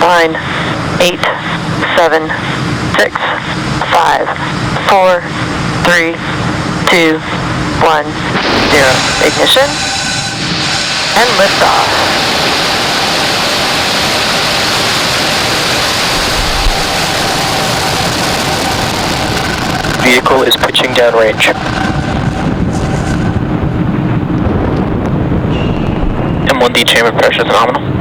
9, 8, 7, 6, 5, 4, 3, 2, 1, 0. Ignition and liftoff. Vehicle is pitching downrange. M1D chamber pressure is nominal.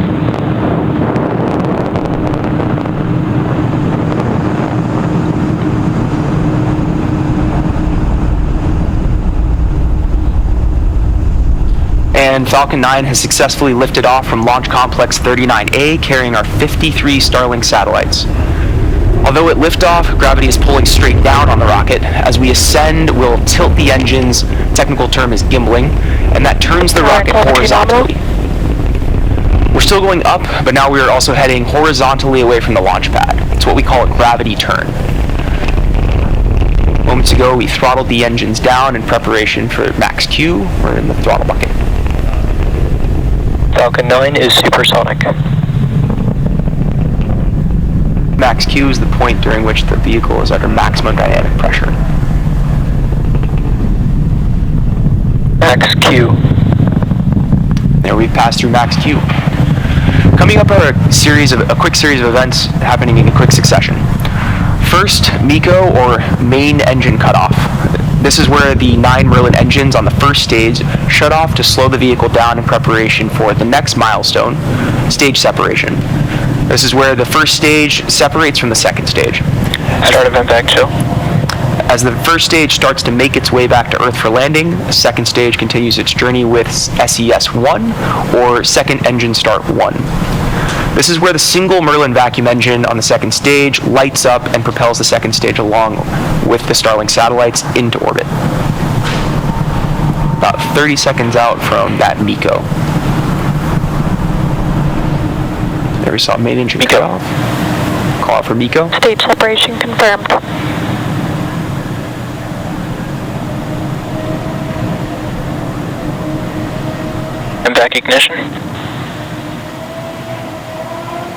And Falcon 9 has successfully lifted off from Launch Complex 39A, carrying our 53 Starlink satellites. Although at liftoff, gravity is pulling straight down on the rocket. As we ascend, we'll tilt the engines, technical term is gimbling, and that turns the rocket horizontally. We're still going up, but now we are also heading horizontally away from the launch pad. It's what we call a gravity turn. Moments ago, we throttled the engines down in preparation for max Q. We're in the throttle bucket. Falcon 9 is supersonic. Max Q is the point during which the vehicle is under maximum dynamic pressure. Max Q. There we've passed through max Q. Coming up are a quick series of events happening in quick succession. First, MECO, or main engine cutoff. This is where the 9 Merlin engines on the first stage shut off to slow the vehicle down in preparation for the next milestone, stage separation. This is where the first stage separates from the second stage. Start event back 2. As the first stage starts to make its way back to Earth for landing, the second stage continues its journey with SES-1, or second engine start 1. This is where the single Merlin vacuum engine on the second stage lights up and propels the second stage along with the Starlink satellites into orbit. About 30 seconds out from that MECO. There we saw main engine cut off. Call out for MECO. Stage separation confirmed. And back ignition.